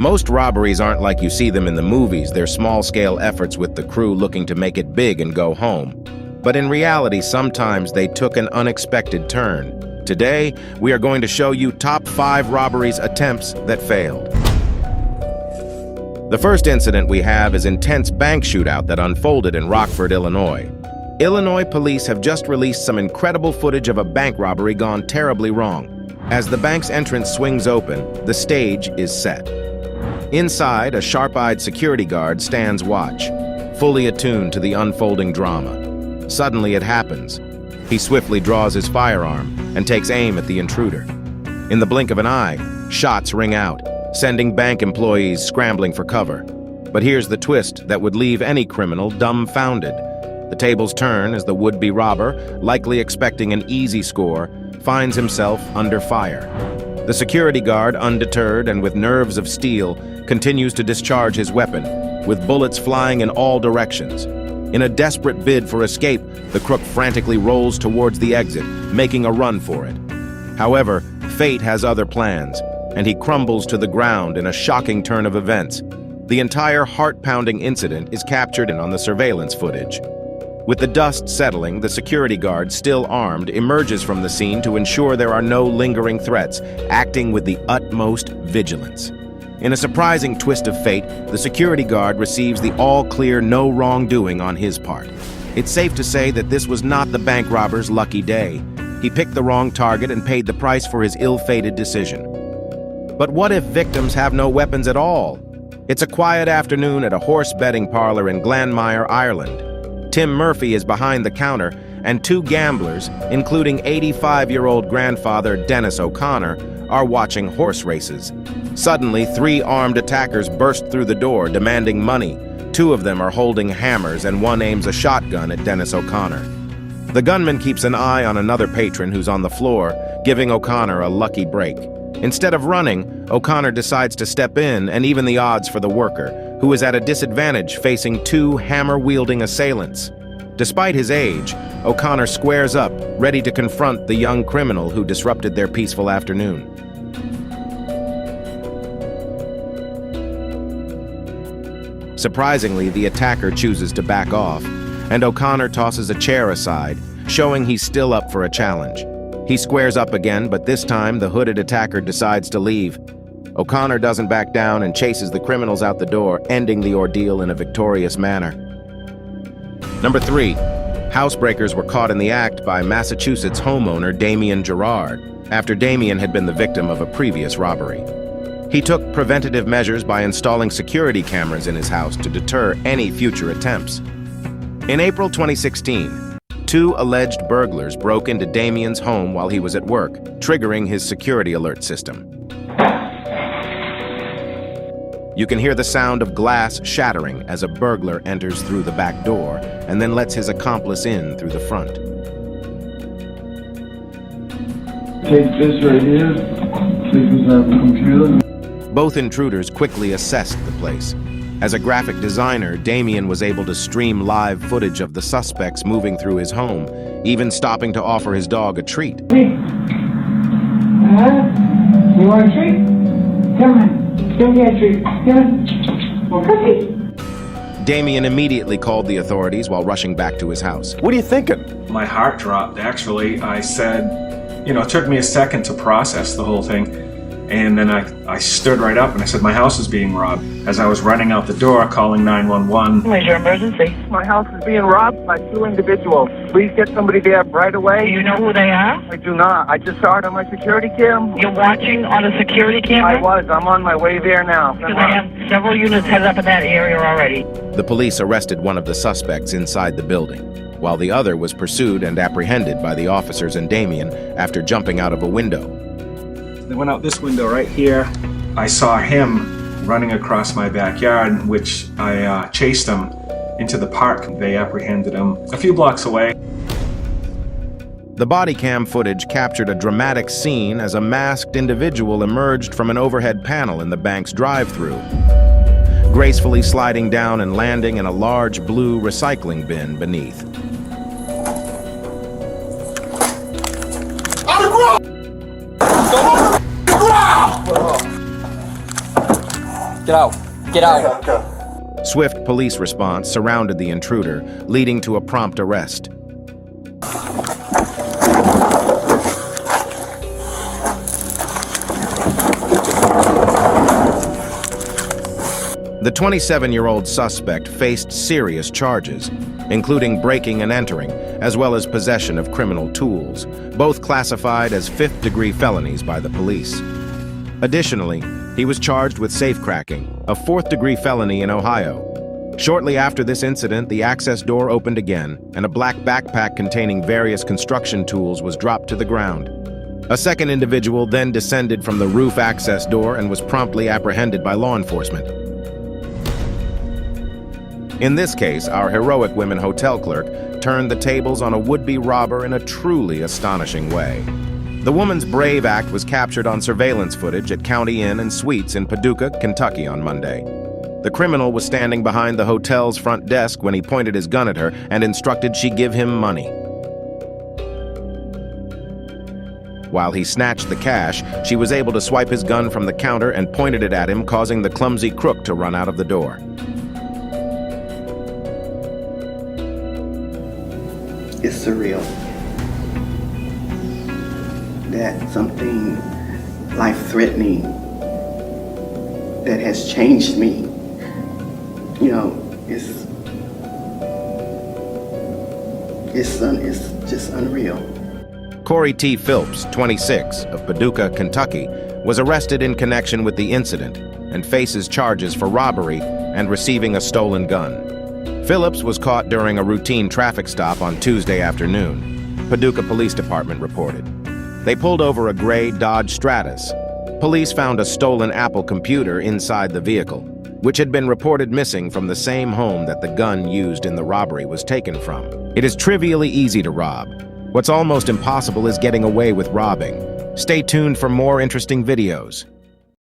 Most robberies aren't like you see them in the movies. They're small-scale efforts with the crew looking to make it big and go home. But in reality, sometimes they took an unexpected turn. Today, we are going to show you top 5 robberies attempts that failed. The first incident we have is intense bank shootout that unfolded in Rockford, Illinois. Illinois police have just released some incredible footage of a bank robbery gone terribly wrong. As the bank's entrance swings open, the stage is set. Inside, a sharp-eyed security guard stands watch, fully attuned to the unfolding drama. Suddenly it happens. He swiftly draws his firearm and takes aim at the intruder. In the blink of an eye, shots ring out, sending bank employees scrambling for cover. But here's the twist that would leave any criminal dumbfounded. The tables turn as the would-be robber, likely expecting an easy score, finds himself under fire. The security guard, undeterred and with nerves of steel, continues to discharge his weapon, with bullets flying in all directions. In a desperate bid for escape, the crook frantically rolls towards the exit, making a run for it. However, fate has other plans, and he crumbles to the ground in a shocking turn of events. The entire heart-pounding incident is captured on the surveillance footage. With the dust settling, the security guard, still armed, emerges from the scene to ensure there are no lingering threats, acting with the utmost vigilance. In a surprising twist of fate, the security guard receives the all-clear no wrongdoing on his part. It's safe to say that this was not the bank robber's lucky day. He picked the wrong target and paid the price for his ill-fated decision. But what if victims have no weapons at all? It's a quiet afternoon at a horse betting parlor in Glanmire, Ireland. Tim Murphy is behind the counter, and 2 gamblers, including 85-year-old grandfather Dennis O'Connor, are watching horse races. Suddenly, 3 armed attackers burst through the door, demanding money. 2 of them are holding hammers, and one aims a shotgun at Dennis O'Connor. The gunman keeps an eye on another patron who's on the floor, giving O'Connor a lucky break. Instead of running, O'Connor decides to step in and even the odds for the worker, who is at a disadvantage facing 2 hammer-wielding assailants. Despite his age, O'Connor squares up, ready to confront the young criminal who disrupted their peaceful afternoon. Surprisingly, the attacker chooses to back off, and O'Connor tosses a chair aside, showing he's still up for a challenge. He squares up again, but this time the hooded attacker decides to leave. O'Connor doesn't back down and chases the criminals out the door, ending the ordeal in a victorious manner. Number 3. Housebreakers were caught in the act by Massachusetts homeowner Damien Gerard, after Damien had been the victim of a previous robbery. He took preventative measures by installing security cameras in his house to deter any future attempts. In April 2016, 2 alleged burglars broke into Damien's home while he was at work, triggering his security alert system. You can hear the sound of glass shattering as a burglar enters through the back door and then lets his accomplice in through the front. Take this right here, take this out of the computer. Both intruders quickly assessed the place. As a graphic designer, Damien was able to stream live footage of the suspects moving through his home, even stopping to offer his dog a treat. Hey. You want a treat? Come on, give me a treat. Come on. Well, cookie. Damien immediately called the authorities while rushing back to his house. What are you thinking? My heart dropped, actually. I said, it took me a second to process the whole thing. And then I stood right up and I said, my house is being robbed. As I was running out the door, calling 911. What is your emergency? My house is being robbed by 2 individuals. Please get somebody there right away. Do you know who they are? I do not. I just saw it on my security cam. You're watching on a security camera? I was. I'm on my way there now. Because I have several units headed up in that area already. The police arrested one of the suspects inside the building, while the other was pursued and apprehended by the officers and Damien after jumping out of a window. They went out this window right here. I saw him running across my backyard, which I chased him into the park. They apprehended him a few blocks away. The body cam footage captured a dramatic scene as a masked individual emerged from an overhead panel in the bank's drive-thru, gracefully sliding down and landing in a large blue recycling bin beneath. Get out. Get out. Swift police response surrounded the intruder, leading to a prompt arrest. The 27-year-old suspect faced serious charges, including breaking and entering, as well as possession of criminal tools, both classified as fifth-degree felonies by the police. Additionally, he was charged with safecracking, a fourth-degree felony in Ohio. Shortly after this incident, the access door opened again, and a black backpack containing various construction tools was dropped to the ground. A second individual then descended from the roof access door and was promptly apprehended by law enforcement. In this case, our heroic women hotel clerk turned the tables on a would-be robber in a truly astonishing way. The woman's brave act was captured on surveillance footage at County Inn and Suites in Paducah, Kentucky on Monday. The criminal was standing behind the hotel's front desk when he pointed his gun at her and instructed she give him money. While he snatched the cash, she was able to swipe his gun from the counter and pointed it at him, causing the clumsy crook to run out of the door. It's surreal that something life-threatening that has changed me, it's just unreal. Corey T. Phillips, 26, of Paducah, Kentucky, was arrested in connection with the incident and faces charges for robbery and receiving a stolen gun. Phillips was caught during a routine traffic stop on Tuesday afternoon, Paducah Police Department reported. They pulled over a gray Dodge Stratus. Police found a stolen Apple computer inside the vehicle, which had been reported missing from the same home that the gun used in the robbery was taken from. It is trivially easy to rob. What's almost impossible is getting away with robbing. Stay tuned for more interesting videos.